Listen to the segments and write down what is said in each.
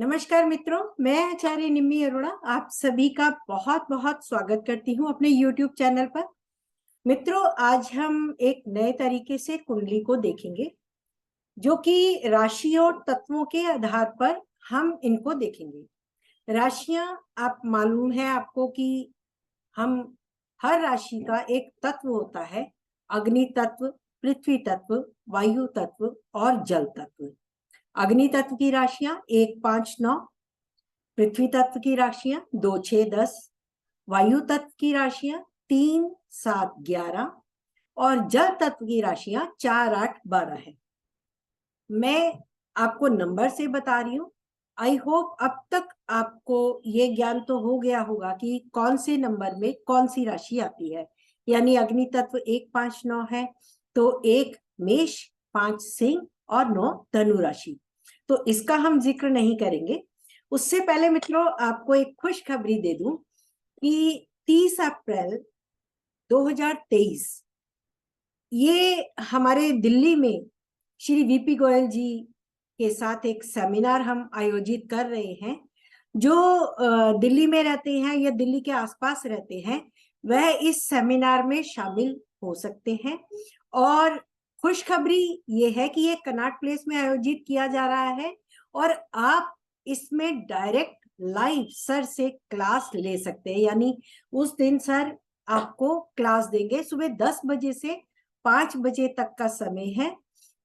नमस्कार मित्रों, मैं आचार्य निम्मी अरोड़ा आप सभी का बहुत बहुत स्वागत करती हूँ अपने YouTube चैनल पर। मित्रों, आज हम एक नए तरीके से कुंडली को देखेंगे, जो कि राशि और तत्वों के आधार पर हम इनको देखेंगे। राशियां, आप मालूम है आपको कि हम हर राशि का एक तत्व होता है। अग्नि तत्व, पृथ्वी तत्व, वायु तत्व और जल तत्व। अग्नि तत्व की राशियां 1, 5, 9, पृथ्वी तत्व की राशियां 2, 6, 10, वायु तत्व की राशियां 3, 7, 11 और जल तत्व की राशियां 4, 8, 12 है। मैं आपको नंबर से बता रही हूँ। आई होप अब तक आपको ये ज्ञान तो हो गया होगा कि कौन से नंबर में कौन सी राशि आती है। यानी अग्नि तत्व 1, 5, 9 है तो 1 मेष, 5 सिंह और 9 धनु राशि। तो इसका हम जिक्र नहीं करेंगे। उससे पहले मित्रों, आपको एक खुशखबरी दे दूं कि 30 अप्रैल 2023 ये हमारे दिल्ली में श्री वीपी गोयल जी के साथ एक सेमिनार हम आयोजित कर रहे हैं। जो दिल्ली में रहते हैं या दिल्ली के आसपास रहते हैं, वह इस सेमिनार में शामिल हो सकते हैं। और खुशखबरी ये है कि ये कनॉट प्लेस में आयोजित किया जा रहा है और आप इसमें डायरेक्ट लाइव सर से क्लास ले सकते हैं। यानी उस दिन सर आपको क्लास देंगे। सुबह 10 बजे से 5 बजे तक का समय है,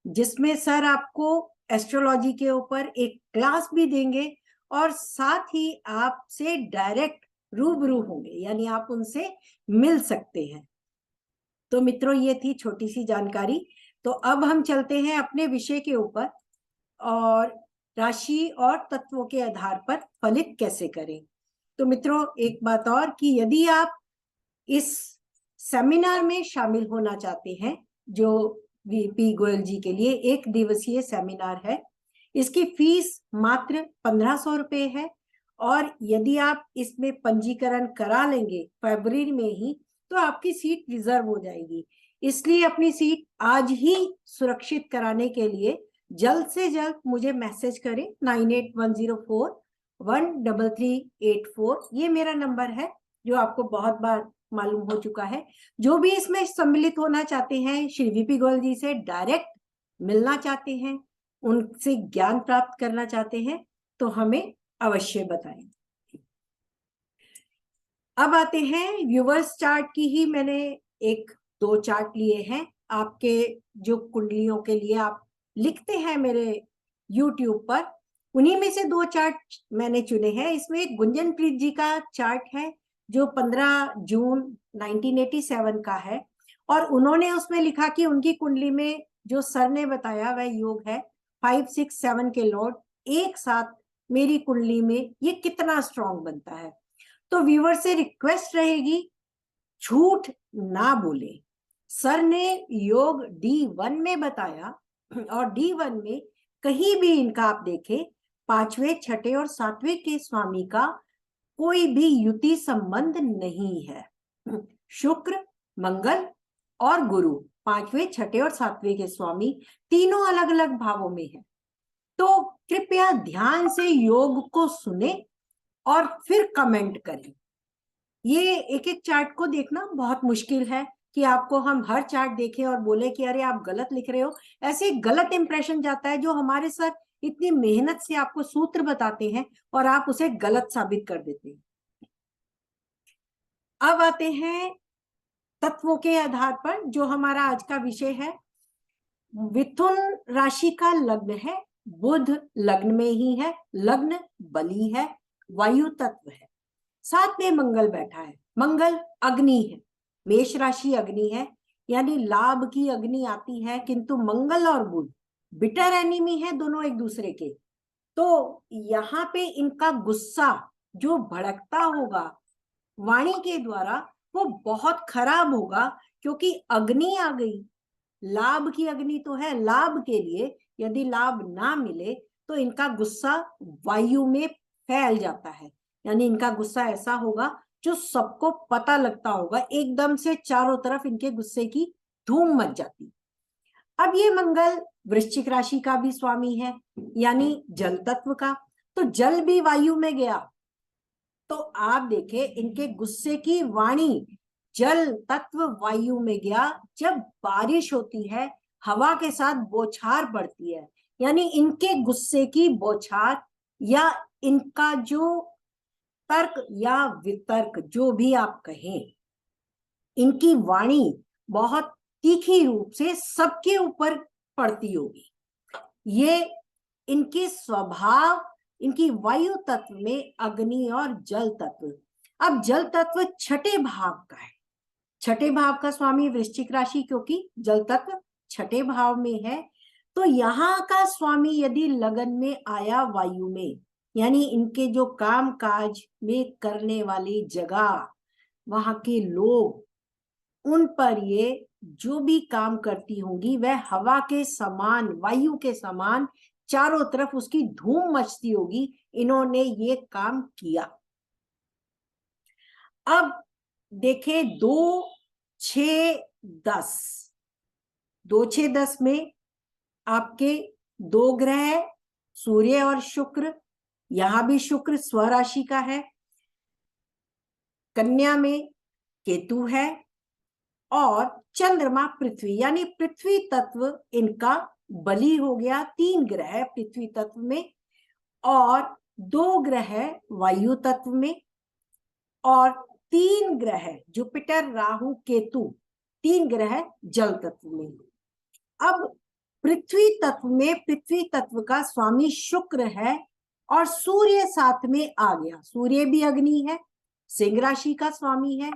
जिसमें सर आपको एस्ट्रोलॉजी के ऊपर एक क्लास भी देंगे और साथ ही आपसे डायरेक्ट रूबरू होंगे, यानी आप उनसे मिल सकते हैं। तो मित्रों, ये थी छोटी सी जानकारी। तो अब हम चलते हैं अपने विषय के ऊपर, और राशि और तत्वों के आधार पर फलित कैसे करें। तो मित्रों, एक बात और कि यदि आप इस सेमिनार में शामिल होना चाहते हैं, जो वीपी गोयल जी के लिए 1 दिवसीय सेमिनार है, इसकी फीस मात्र 1500 रुपए है। और यदि आप इसमें पंजीकरण करा लेंगे फरवरी में ही, तो आपकी सीट रिजर्व हो जाएगी। इसलिए अपनी सीट आज ही सुरक्षित कराने के लिए जल्द से जल्द मुझे मैसेज करें। 9810413384 ये मेरा नंबर है, जो आपको बहुत बार मालूम हो चुका है। जो भी इसमें सम्मिलित होना चाहते हैं, श्री वीपी गोयल जी से डायरेक्ट मिलना चाहते हैं, उनसे ज्ञान प्राप्त करना चाहते हैं, तो हमें अवश्य बताएं। अब आते हैं व्यूवर्स चार्ट की ही मैंने 1-2 चार्ट लिए हैं आपके, जो कुंडलियों के लिए आप लिखते हैं मेरे YouTube पर, उन्हीं में से 2 चार्ट मैंने चुने हैं। इसमें एक गुंजनप्रीत जी का चार्ट है जो 15 जून 1987 का है, और उन्होंने उसमें लिखा कि उनकी कुंडली में जो सर ने बताया वह योग है 5, 6, 7 के लॉर्ड एक साथ मेरी कुंडली में ये कितना स्ट्रॉन्ग बनता है। तो व्यूवर से रिक्वेस्ट रहेगी, झूठ ना बोले। सर ने योग D1 में बताया, और D1 में कहीं भी इनका आप देखें 5वें, 6ठे और 7वें के स्वामी का कोई भी युति संबंध नहीं है। शुक्र, मंगल और गुरु 5वें, 6ठे और 7वें के स्वामी तीनों अलग अलग भावों में है। तो कृपया ध्यान से योग को सुने और फिर कमेंट करें। ये एक एक चार्ट को देखना बहुत मुश्किल है कि आपको हम हर चार्ट देखें और बोले कि अरे आप गलत लिख रहे हो। ऐसे गलत इंप्रेशन जाता है, जो हमारे सर इतनी मेहनत से आपको सूत्र बताते हैं और आप उसे गलत साबित कर देते हैं। अब आते हैं तत्वों के आधार पर, जो हमारा आज का विषय है। मिथुन राशि का लग्न है, बुध लग्न में ही है, लग्न बली है, वायु तत्व है, साथ में मंगल बैठा है। मंगल अग्नि है, मेष राशि अग्नि है, यानी लाभ की अग्नि आती है, किंतु मंगल और बुध बिटर एनिमी है दोनों एक दूसरे के। तो यहाँ पे इनका गुस्सा जो भड़कता होगा वाणी के द्वारा, वो बहुत खराब होगा, क्योंकि अग्नि आ गई। लाभ की अग्नि तो है लाभ के लिए, यदि लाभ ना मिले तो इनका गुस्सा वायु में फैल जाता है। यानी इनका गुस्सा ऐसा होगा जो सबको पता लगता होगा, एकदम से चारों तरफ इनके गुस्से की धूम मच जाती। अब ये मंगल वृश्चिक राशि का भी स्वामी है, यानी जल तत्व का। तो जल भी वायु में गया। तो आप देखें इनके गुस्से की वाणी, जल तत्व वायु में गया। जब बारिश होती है हवा के साथ बौछार पड़ती है, यानी इनके गुस्से की बौछार या इनका जो तर्क या वितर्क जो भी आप कहें, इनकी वाणी बहुत तीखी रूप से सबके ऊपर पड़ती होगी। ये इनके स्वभाव, इनकी वायु तत्व में अग्नि और जल तत्व। अब जल तत्व छठे भाव का है। छठे भाव का स्वामी वृश्चिक राशि, क्योंकि जल तत्व छठे भाव में है। तो यहाँ का स्वामी यदि लगन में आया वायु में, यानी इनके जो काम काज में करने वाली जगह, वहां के लोग, उन पर ये जो भी काम करती होंगी वह हवा के समान, वायु के समान चारों तरफ उसकी धूम मचती होगी। इन्होंने ये काम किया। अब देखें 2-6-10, 2-6-10 में आपके दो ग्रह सूर्य और शुक्र, यहां भी शुक्र स्वराशि का है, कन्या में केतु है और चंद्रमा पृथ्वी, यानी पृथ्वी तत्व इनका बली हो गया। 3 ग्रह पृथ्वी तत्व में और 2 ग्रह वायु तत्व में और 3 ग्रह जुपिटर राहु केतु, 3 ग्रह जल तत्व में। अब पृथ्वी तत्व में पृथ्वी तत्व का स्वामी शुक्र है और सूर्य साथ में आ गया। सूर्य भी अग्नि है, सिंह राशि का स्वामी है।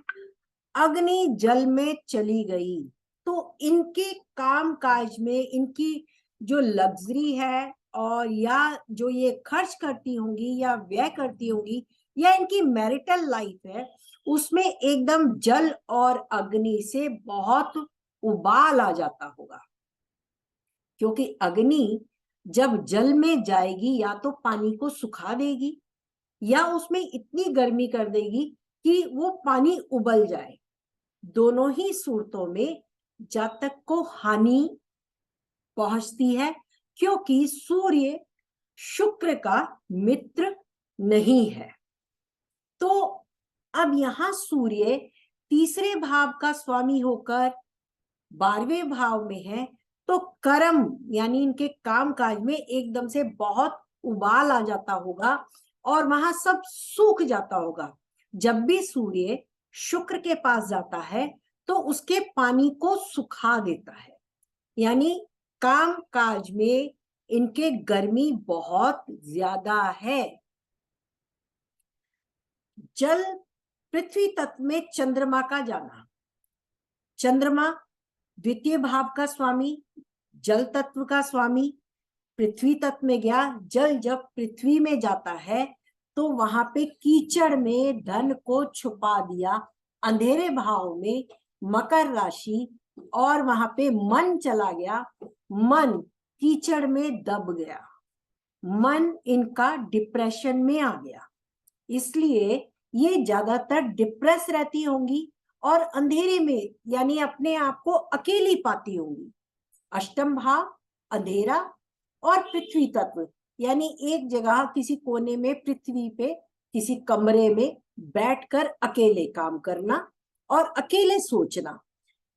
अग्नि जल में चली गई तो इनके काम काज में, इनकी जो लग्जरी है और या जो ये खर्च करती होंगी या व्यय करती होंगी या इनकी मैरिटल लाइफ है, उसमें एकदम जल और अग्नि से बहुत उबाल आ जाता होगा। क्योंकि अग्नि जब जल में जाएगी या तो पानी को सुखा देगी या उसमें इतनी गर्मी कर देगी कि वो पानी उबल जाए। दोनों ही सूरतों में जातक को हानि पहुंचती है, क्योंकि सूर्य शुक्र का मित्र नहीं है। तो अब यहां सूर्य तीसरे भाव का स्वामी होकर 12वें भाव में है, तो कर्म यानी इनके काम काज में एकदम से बहुत उबाल आ जाता होगा और वहां सब सूख जाता होगा। जब भी सूर्य शुक्र के पास जाता है तो उसके पानी को सुखा देता है, यानी काम काज में इनके गर्मी बहुत ज्यादा है। जल पृथ्वी तत्व में चंद्रमा का जाना। चंद्रमा द्वितीय भाव का स्वामी, जल तत्व का स्वामी, पृथ्वी तत्व में गया। जल जब पृथ्वी में जाता है तो वहां पे कीचड़ में धन को छुपा दिया, अंधेरे भाव में मकर राशि, और वहां पे मन चला गया, मन कीचड़ में दब गया, मन इनका डिप्रेशन में आ गया। इसलिए ये ज्यादातर डिप्रेस रहती होंगी और अंधेरे में यानी अपने आप को अकेली पाती होंगी। अष्टम भाव अंधेरा और पृथ्वी तत्व, यानी एक जगह किसी कोने में पृथ्वी पे किसी कमरे में बैठकर अकेले काम करना और अकेले सोचना।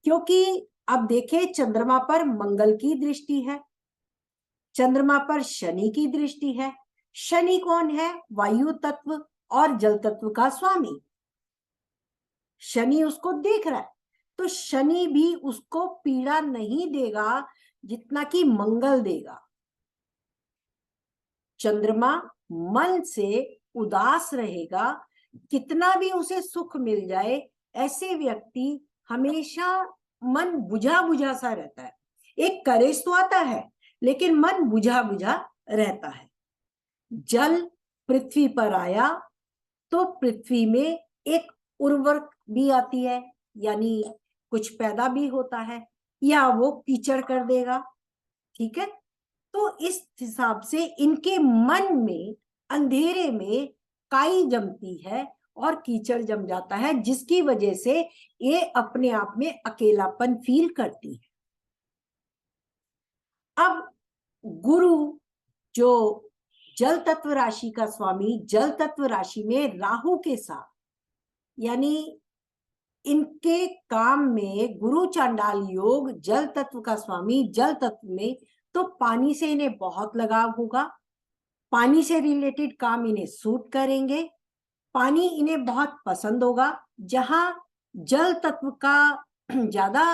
क्योंकि अब देखें चंद्रमा पर मंगल की दृष्टि है, चंद्रमा पर शनि की दृष्टि है। शनि कौन है? वायु तत्व और जल तत्व का स्वामी। शनि उसको देख रहा है, तो शनि भी उसको पीड़ा नहीं देगा जितना कि मंगल देगा। चंद्रमा मन से उदास रहेगा, कितना भी उसे सुख मिल जाए, ऐसे व्यक्ति हमेशा मन बुझा बुझा सा रहता है। एक करेज तो आता है लेकिन मन बुझा बुझा रहता है। जल पृथ्वी पर आया तो पृथ्वी में एक उर्वरक भी आती है, यानी कुछ पैदा भी होता है, या वो कीचड़ कर देगा। ठीक है, तो इस हिसाब से इनके मन में अंधेरे में काई जमती है और कीचड़ जम जाता है, जिसकी वजह से ये अपने आप में अकेलापन फील करती है। अब गुरु जो जल तत्व राशि का स्वामी जल तत्व राशि में राहु के साथ, यानी इनके काम में गुरु चांडाल योग जल तत्व का स्वामी जल तत्व में, तो पानी से इन्हें बहुत लगाव होगा, पानी से रिलेटेड काम इन्हें सूट करेंगे, पानी इन्हें बहुत पसंद होगा। जहां जल तत्व का ज्यादा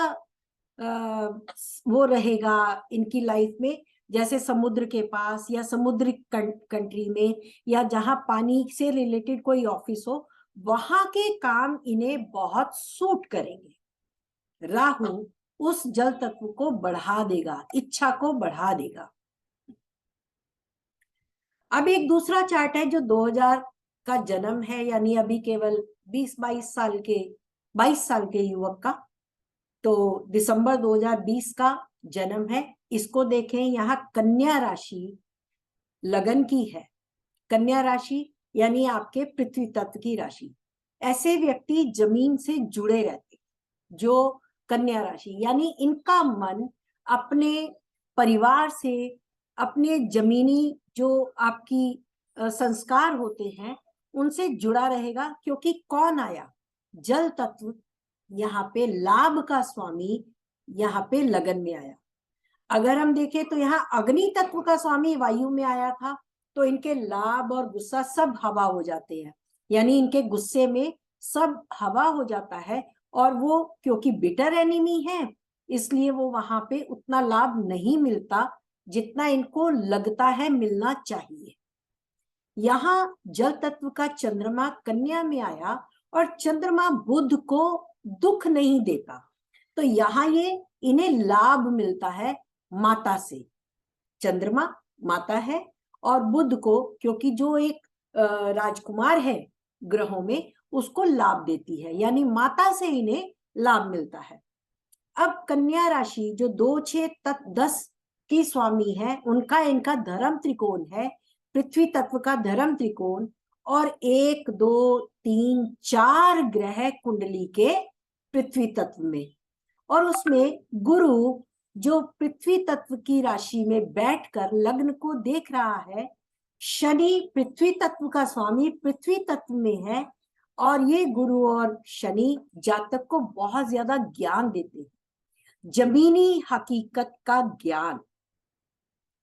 वो रहेगा इनकी लाइफ में, जैसे समुद्र के पास या समुद्री कंट्री में, या जहां पानी से रिलेटेड कोई ऑफिस हो, वहां के काम इन्हें बहुत सूट करेंगे। राहु उस जल तत्व को बढ़ा देगा, इच्छा को बढ़ा देगा। अब एक दूसरा चार्ट है जो 2000 का जन्म है, यानी अभी केवल 22 साल के युवक का, तो दिसंबर 2020 का जन्म है। इसको देखें, यहाँ कन्या राशि लगन की है। कन्या राशि यानी आपके पृथ्वी तत्व की राशि। ऐसे व्यक्ति जमीन से जुड़े रहते, जो कन्या राशि, यानी इनका मन अपने परिवार से, अपने जमीनी जो आपकी संस्कार होते हैं उनसे जुड़ा रहेगा। क्योंकि कौन आया? जल तत्व, यहाँ पे लाभ का स्वामी यहाँ पे लगन में आया। अगर हम देखें तो यहाँ अग्नि तत्व का स्वामी वायु में आया था, तो इनके लाभ और गुस्सा सब हवा हो जाते हैं, यानी इनके गुस्से में सब हवा हो जाता है। और वो क्योंकि बिटर एनिमी है, इसलिए वो वहां पे उतना लाभ नहीं मिलता जितना इनको लगता है मिलना चाहिए। यहाँ जल तत्व का चंद्रमा कन्या में आया, और चंद्रमा बुध को दुख नहीं देता, तो यहाँ ये इन्हें लाभ मिलता है माता से। चंद्रमा माता है, और बुध को, क्योंकि जो एक राजकुमार है ग्रहों में, उसको लाभ देती है, यानी माता से इन्हें लाभ मिलता है। अब कन्या राशि जो 2, 6, 10 की स्वामी है, उनका इनका धर्म त्रिकोण है, पृथ्वी तत्व का धर्म त्रिकोण, और 1, 2, 3, 4 ग्रह कुंडली के पृथ्वी तत्व में, और उसमें गुरु जो पृथ्वी तत्व की राशि में बैठकर लग्न को देख रहा है। शनि पृथ्वी तत्व का स्वामी पृथ्वी तत्व में है, और ये गुरु और शनि जातक को बहुत ज्यादा ज्ञान देते हैं, जमीनी हकीकत का ज्ञान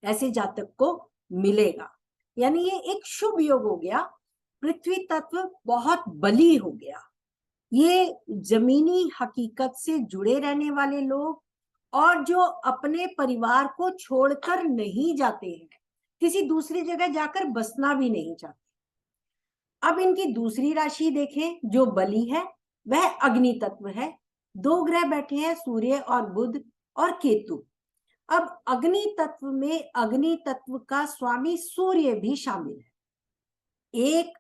ऐसे जातक को मिलेगा। यानी ये एक शुभ योग हो गया, पृथ्वी तत्व बहुत बली हो गया। ये जमीनी हकीकत से जुड़े रहने वाले लोग, और जो अपने परिवार को छोड़कर नहीं जाते हैं, किसी दूसरी जगह जाकर बसना भी नहीं चाहते। अब इनकी दूसरी राशि देखें जो बली है, वह अग्नि तत्व है। 2 ग्रह बैठे हैं, सूर्य और बुध और केतु। अब अग्नि तत्व में अग्नि तत्व का स्वामी सूर्य भी शामिल है। 1,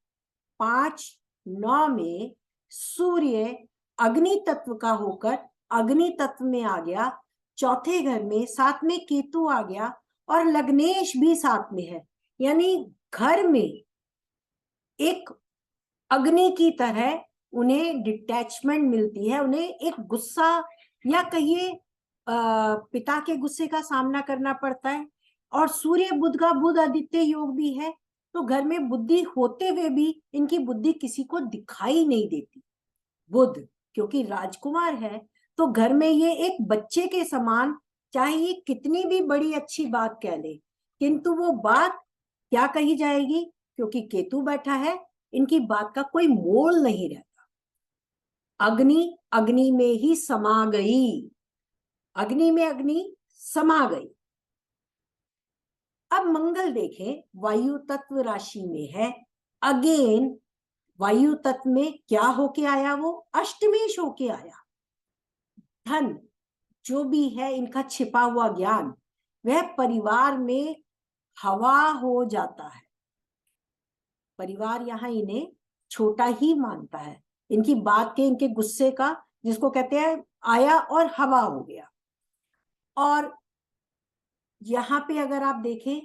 5, 9 में सूर्य अग्नि तत्व का होकर अग्नि तत्व में आ गया, चौथे घर में, साथ में केतु आ गया, और लग्नेश भी साथ में है। यानी घर में एक अग्नि की तरह उन्हें डिटैचमेंट मिलती है, उन्हें एक गुस्सा या कहिए पिता के गुस्से का सामना करना पड़ता है। और सूर्य बुध का बुध आदित्य योग भी है, तो घर में बुद्धि होते हुए भी इनकी बुद्धि किसी को दिखाई नहीं देती। बुध क्योंकि राजकुमार है, तो घर में ये एक बच्चे के समान, चाहे ये कितनी भी बड़ी अच्छी बात कह ले, किंतु वो बात क्या कही जाएगी, क्योंकि केतु बैठा है, इनकी बात का कोई मोल नहीं रहता। अग्नि अग्नि में ही समा गई, अग्नि में अग्नि समा गई। अब मंगल देखें, वायु तत्व राशि में है। अगेन वायु तत्व में क्या होके आया? वो अष्टमेश होके आया। धन जो भी है, इनका छिपा हुआ ज्ञान, वह परिवार में हवा हो जाता है। परिवार यहाँ इन्हें छोटा ही मानता है, इनकी बात के, इनके गुस्से का, जिसको कहते हैं आया और हवा हो गया। और यहाँ पे अगर आप देखें,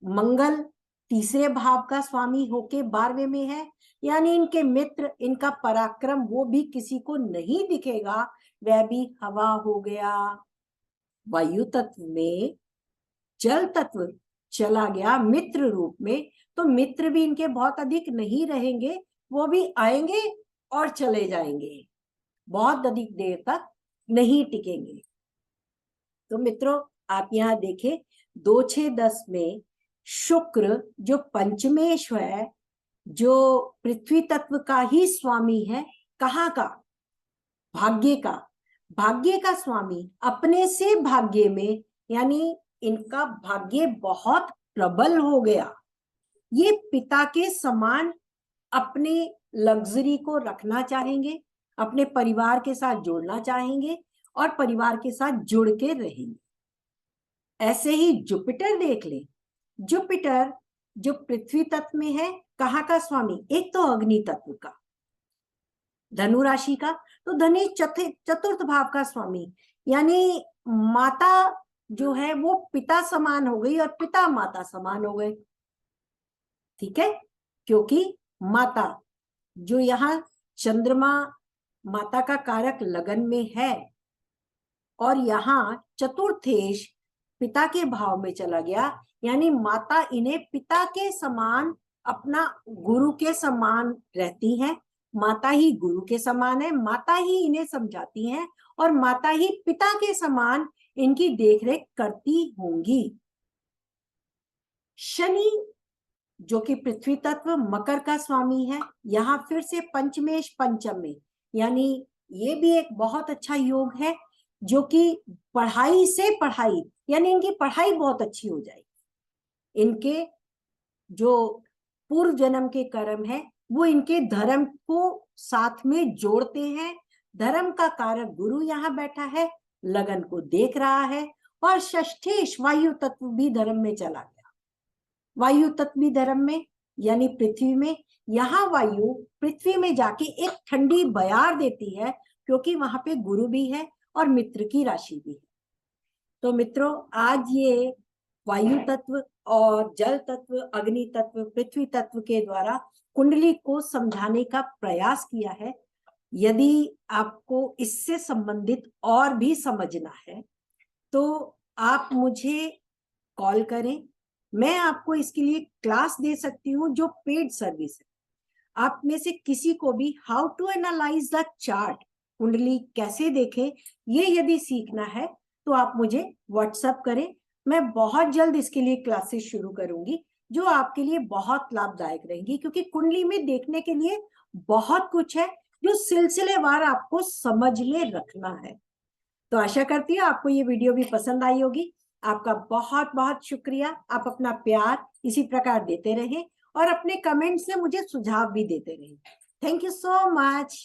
मंगल तीसरे भाव का स्वामी होके 12वें में है, यानी इनके मित्र, इनका पराक्रम वो भी किसी को नहीं दिखेगा, वह भी हवा हो गया। वायु तत्व में जल तत्व चला गया मित्र रूप में, तो मित्र भी इनके बहुत अधिक नहीं रहेंगे, वो भी आएंगे और चले जाएंगे, बहुत अधिक देर तक नहीं टिकेंगे। तो मित्रों आप यहाँ देखें 2, 6, 10 में शुक्र जो पंचमेश है, जो पृथ्वी तत्व का ही स्वामी है, कहाँ का? भाग्य का। भाग्य का स्वामी अपने से भाग्य में, यानी इनका भाग्य बहुत प्रबल हो गया। ये पिता के समान अपने लग्जरी को रखना चाहेंगे, अपने परिवार के साथ जोड़ना चाहेंगे और परिवार के साथ जुड़ के रहेंगे। ऐसे ही जुपिटर देख ले। जुपिटर जो पृथ्वी तत्व में है, कहाँ का स्वामी? एक तो अग्नि तत्व का, धनु राशि का, तो धनु चतुर्थ भाव का स्वामी, यानी माता जो है वो पिता समान हो गई और पिता माता समान हो गए। ठीक है, क्योंकि माता जो यहाँ चंद्रमा माता का कारक लगन में है और यहाँ चतुर्थेश पिता के भाव में चला गया, यानी माता इन्हें पिता के समान, अपना गुरु के समान रहती हैं। माता ही गुरु के समान है, माता ही इन्हें समझाती हैं और माता ही पिता के समान इनकी देखरेख करती होंगी। शनि जो कि पृथ्वी तत्व मकर का स्वामी है, यहाँ फिर से पंचमेश पंचम में, यानी ये भी एक बहुत अच्छा योग है, जो कि पढ़ाई से पढ़ाई, यानी इनकी पढ़ाई बहुत अच्छी हो जाएगी। इनके जो पूर्व जन्म के कर्म है वो इनके धर्म को साथ में जोड़ते हैं। धर्म का कारक गुरु यहाँ बैठा है, लगन को देख रहा है, और षष्ठेश वायु तत्व भी धर्म में चला गया। वायु तत्व भी धर्म में, यानी पृथ्वी में। यहाँ वायु पृथ्वी में जाके एक ठंडी बयार देती है, क्योंकि वहां पे गुरु भी है और मित्र की राशि भी है। तो मित्रों आज ये वायु तत्व और जल तत्व, अग्नि तत्व, पृथ्वी तत्व के द्वारा कुंडली को समझाने का प्रयास किया है। यदि आपको इससे संबंधित और भी समझना है तो आप मुझे कॉल करें, मैं आपको इसके लिए क्लास दे सकती हूँ जो पेड सर्विस है। आप में से किसी को भी how to analyze the chart, कुंडली कैसे देखें, ये यदि सीखना है तो आप मुझे व्हाट्सएप करें। मैं बहुत जल्द इसके लिए क्लासेस शुरू करूंगी जो आपके लिए बहुत लाभदायक रहेंगी, क्योंकि कुंडली में देखने के लिए बहुत कुछ है जो सिलसिलेवार आपको समझ में रखना है। तो आशा करती हूँ आपको ये वीडियो भी पसंद आई होगी। आपका बहुत बहुत शुक्रिया। आप अपना प्यार इसी प्रकार देते रहें और अपने कमेंट से मुझे सुझाव भी देते रहें। Thank you so much.